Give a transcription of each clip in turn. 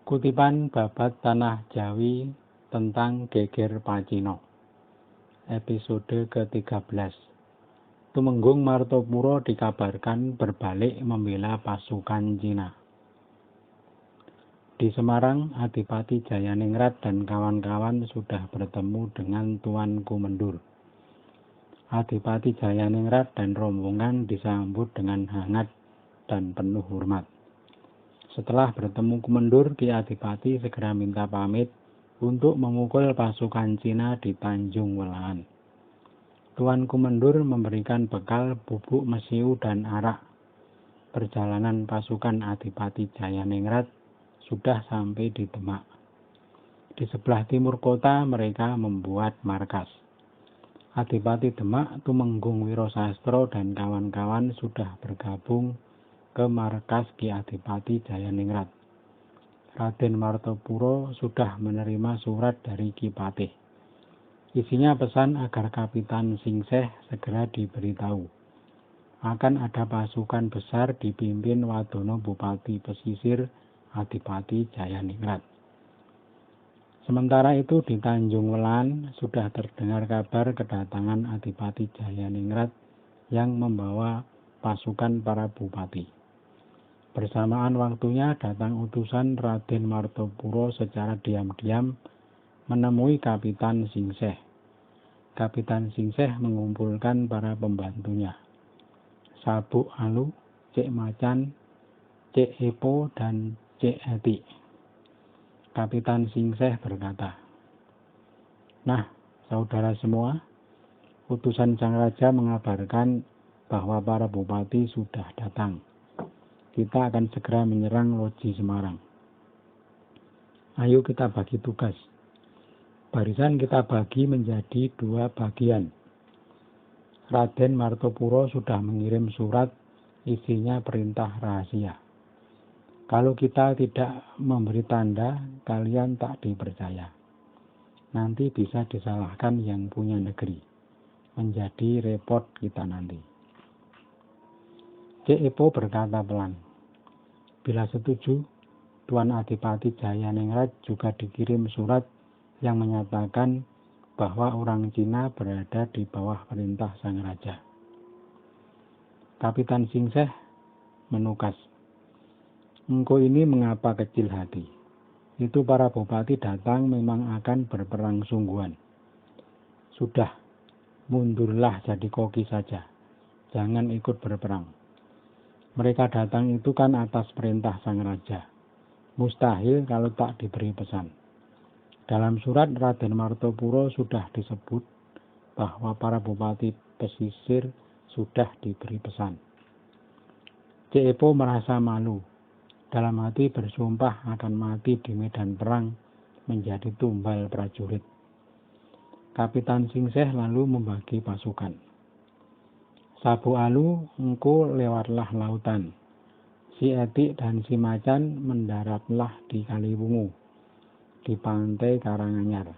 Kutipan babat Tanah Jawi tentang Geger Pacino, episode ke-13. Tumenggung Martopuro dikabarkan berbalik membela pasukan Cina. Di Semarang, Adipati Jayaningrat dan kawan-kawan sudah bertemu dengan Tuan Kumendur. Adipati Jayaningrat dan rombongan disambut dengan hangat dan penuh hormat. Setelah bertemu Kumendur, Ki Adipati segera minta pamit untuk memukul pasukan Cina di Tanjung Welaan. Tuan Kumendur memberikan bekal bubuk mesiu dan arak. Perjalanan pasukan Adipati Jayaningrat sudah sampai di Demak. Di sebelah timur kota mereka membuat markas. Adipati Demak, Tumenggung Wirosastro dan kawan-kawan sudah bergabung ke markas Ki Adipati Jayaningrat. Raden Martopuro sudah menerima surat dari Ki Patih. Isinya pesan agar Kapitan Singseh segera diberitahu akan ada pasukan besar dipimpin Wadono Bupati Pesisir Adipati Jayaningrat. Sementara itu di Tanjung Welaan sudah terdengar kabar kedatangan Adipati Jayaningrat yang membawa pasukan para bupati. Bersamaan waktunya datang utusan Raden Martopuro secara diam-diam menemui Kapitan Singseh. Kapitan Singseh mengumpulkan para pembantunya, Sabuk Alu, Cek Macan, Cek Epo, dan Cek Eti. Kapitan Singseh berkata, "Nah, saudara semua, utusan Sang Raja mengabarkan bahwa para bupati sudah datang. Kita akan segera menyerang Loji Semarang. Ayo kita bagi tugas. Barisan kita bagi menjadi 2 bagian. Raden Martopuro sudah mengirim surat, isinya perintah rahasia. Kalau kita tidak memberi tanda, kalian tak dipercaya. Nanti bisa disalahkan yang punya negeri. Menjadi repot kita nanti." Cek Epo berkata pelan, "Bila setuju, Tuan Adipati Jayaningrat juga dikirim surat yang menyatakan bahwa orang Cina berada di bawah perintah Sang Raja." Kapitan Singseh menukas, "Engkau ini mengapa kecil hati? Itu para bupati datang memang akan berperang sungguhan. Sudah, mundurlah jadi koki saja. Jangan ikut berperang. Mereka datang itu kan atas perintah Sang Raja. Mustahil kalau tak diberi pesan. Dalam surat Raden Martopuro sudah disebut bahwa para bupati pesisir sudah diberi pesan." Cek Epo merasa malu. Dalam hati bersumpah akan mati di medan perang menjadi tumbal prajurit. Kapitan Singseh lalu membagi pasukan. Sabuk Alu, engkau lewatlah lautan. Si Eti dan si Macan mendaratlah di Kaliwungu, di pantai Karanganyar,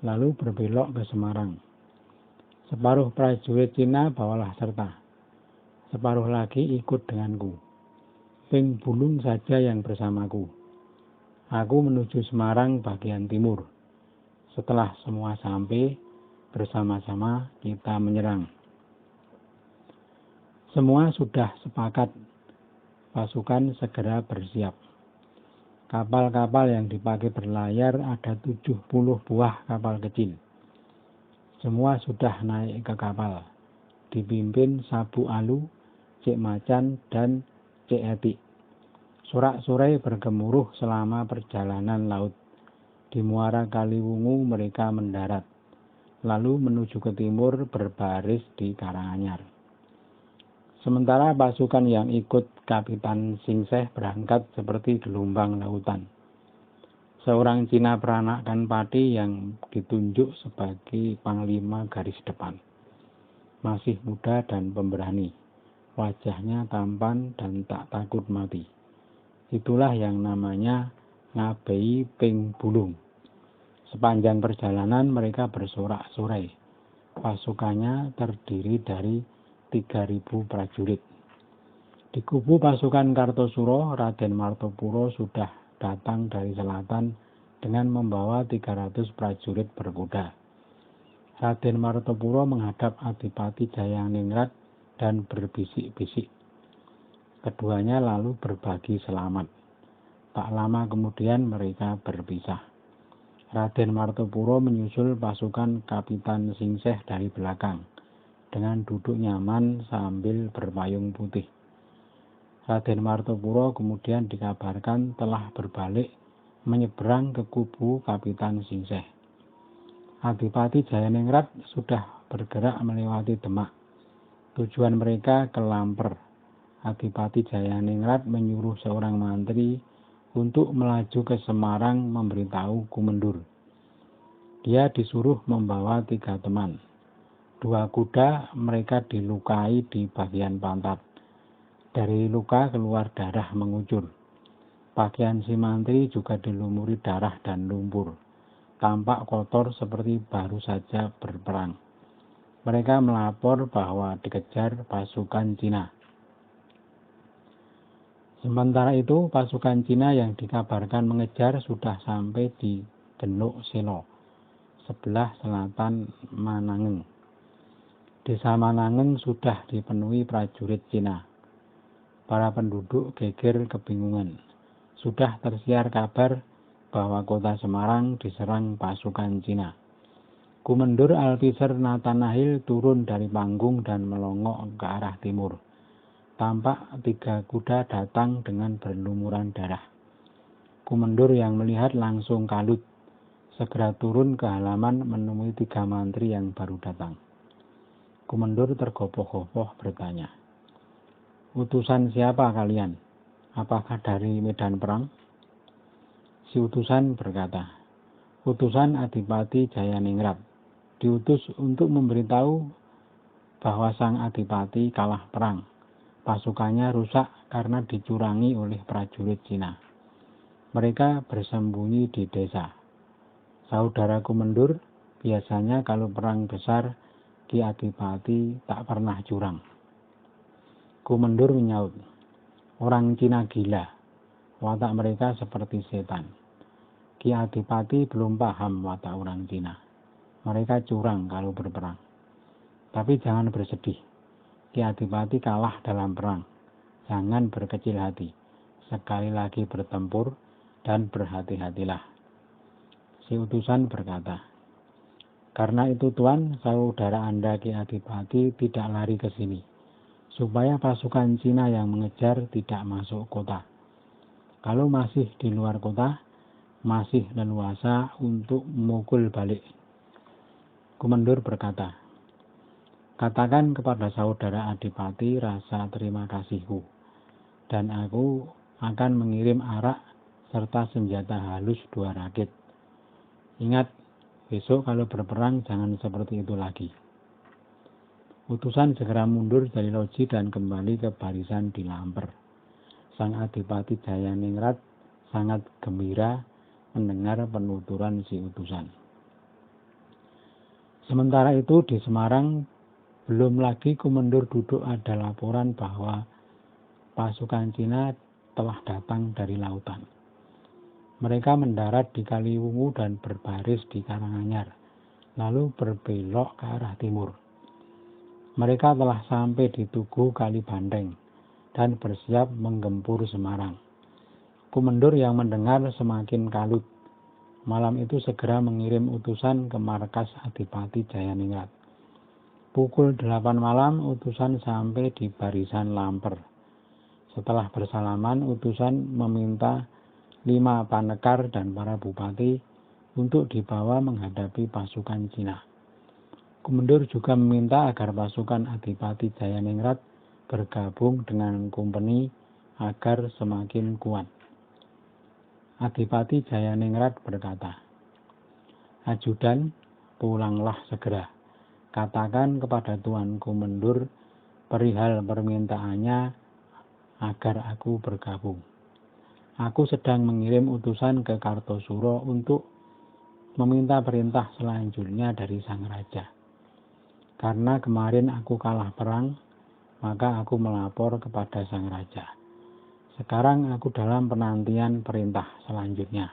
lalu berbelok ke Semarang. Separuh prajurit Cina bawalah serta, separuh lagi ikut denganku. Ping Bulung saja yang bersamaku. Aku menuju Semarang bagian timur. Setelah semua sampai, bersama-sama kita menyerang." Semua sudah sepakat. Pasukan segera bersiap. Kapal-kapal yang dipakai berlayar ada 70 buah kapal kecil. Semua sudah naik ke kapal, dipimpin Sabuk Alu, Cek Macan, dan Cek Eti. Sorak-sorai bergemuruh selama perjalanan laut. Di muara Kaliwungu mereka mendarat, lalu menuju ke timur berbaris di Karanganyar. Sementara pasukan yang ikut Kapitan Singseh berangkat seperti gelombang lautan. Seorang Cina peranakan Pati yang ditunjuk sebagai panglima garis depan. Masih muda dan pemberani. Wajahnya tampan dan tak takut mati. Itulah yang namanya Ngabei Ping Bulung. Sepanjang perjalanan mereka bersorak-sorai. Pasukannya terdiri dari 3.000 prajurit. Di kubu pasukan Kartosuro, Raden Martopuro sudah datang dari selatan dengan membawa 300 prajurit berkuda. Raden Martopuro menghadap Adipati Jayaningrat dan berbisik-bisik. Keduanya lalu berbagi selamat. Tak lama kemudian mereka berpisah. Raden Martopuro menyusul pasukan Kapitan Singseh dari belakang dengan duduk nyaman sambil berpayung putih. Raden Martopuro kemudian dikabarkan telah berbalik menyeberang ke kubu Kapitan Singseh. Adipati Jayaningrat sudah bergerak melewati Demak. Tujuan mereka ke Lamper. Adipati Jayaningrat menyuruh seorang mantri untuk melaju ke Semarang memberitahu Kumendur. Dia disuruh membawa 3 teman. 2 kuda mereka dilukai di bagian pantat. Dari luka keluar darah mengucur. Pakaian si mantri juga dilumuri darah dan lumpur. Tampak kotor seperti baru saja berperang. Mereka melapor bahwa dikejar pasukan Cina. Sementara itu, pasukan Cina yang dikabarkan mengejar sudah sampai di Genuk Selo, sebelah selatan Manangeng. Desa Manangeng sudah dipenuhi prajurit Cina. Para penduduk geger kebingungan. Sudah tersiar kabar bahwa kota Semarang diserang pasukan Cina. Kumendur Alpiser Natanahil turun dari panggung dan melongok ke arah timur. Tampak 3 kuda datang dengan berlumuran darah. Kumendur yang melihat langsung kalut. Segera turun ke halaman menemui 3 mantri yang baru datang. Kumendur tergopoh-gopoh bertanya, "Utusan siapa kalian? Apakah dari medan perang?" Si utusan berkata, "Utusan Adipati Jayaningrat, diutus untuk memberitahu bahwa sang Adipati kalah perang. Pasukannya rusak karena dicurangi oleh prajurit Cina. Mereka bersembunyi di desa. Saudara Kumendur, biasanya kalau perang besar, Ki Adipati tak pernah curang." Kumendur menyaut, "Orang Cina gila, watak mereka seperti setan. Ki Adipati belum paham watak orang Cina. Mereka curang kalau berperang. Tapi jangan bersedih, Ki Adipati kalah dalam perang. Jangan berkecil hati, sekali lagi bertempur dan berhati-hatilah." Si utusan berkata, "Karena itu Tuan, saudara Anda Ki Adipati tidak lari ke sini, supaya pasukan Cina yang mengejar tidak masuk kota. Kalau masih di luar kota, masih leluasa untuk memukul balik." Kumendur berkata, "Katakan kepada saudara Adipati rasa terima kasihku, dan aku akan mengirim arak serta senjata halus 2 rakit. Ingat, besok kalau berperang jangan seperti itu lagi." Utusan segera mundur dari loji dan kembali ke barisan di Lamper. Sang Adipati Jayaningrat sangat gembira mendengar penuturan si utusan. Sementara itu di Semarang, belum lagi Kumendur duduk ada laporan bahwa pasukan Cina telah datang dari lautan. Mereka mendarat di Kaliwungu dan berbaris di Karanganyar, lalu berbelok ke arah timur. Mereka telah sampai di Tugu Kalibandeng dan bersiap menggempur Semarang. Kumendur yang mendengar semakin kalut. Malam itu segera mengirim utusan ke markas Adipati Jayaningrat. Pukul 8 malam utusan sampai di barisan Lamper. Setelah bersalaman, utusan meminta 5 panekar dan para bupati untuk dibawa menghadapi pasukan Cina. Kumendur juga meminta agar pasukan Adipati Jayaningrat bergabung dengan kompeni agar semakin kuat. Adipati Jayaningrat berkata, "Ajudan, pulanglah segera. Katakan kepada Tuan Kumendur perihal permintaannya agar aku bergabung. Aku sedang mengirim utusan ke Kartosuro untuk meminta perintah selanjutnya dari sang raja. Karena kemarin aku kalah perang, maka aku melapor kepada sang raja. Sekarang aku dalam penantian perintah selanjutnya.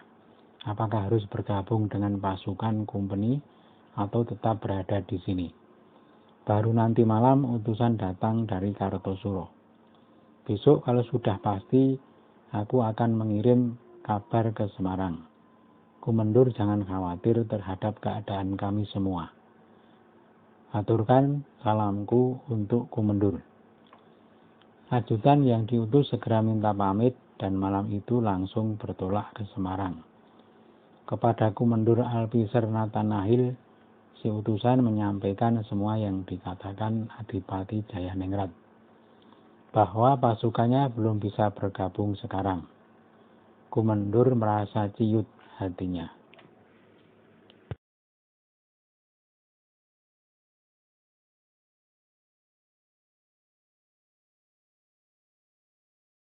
Apakah harus bergabung dengan pasukan Kumpeni atau tetap berada di sini? Baru nanti malam utusan datang dari Kartosuro. Besok kalau sudah pasti, aku akan mengirim kabar ke Semarang. Kumendur jangan khawatir terhadap keadaan kami semua. Aturkan salamku untuk Kumendur. Ajutan yang diutus segera minta pamit dan malam itu langsung bertolak ke Semarang. Kepada Kumendur Alpiser Natanahil, si utusan menyampaikan semua yang dikatakan Adipati Jayaningrat, bahwa pasukannya belum bisa bergabung sekarang. Kumendur merasa ciut hatinya.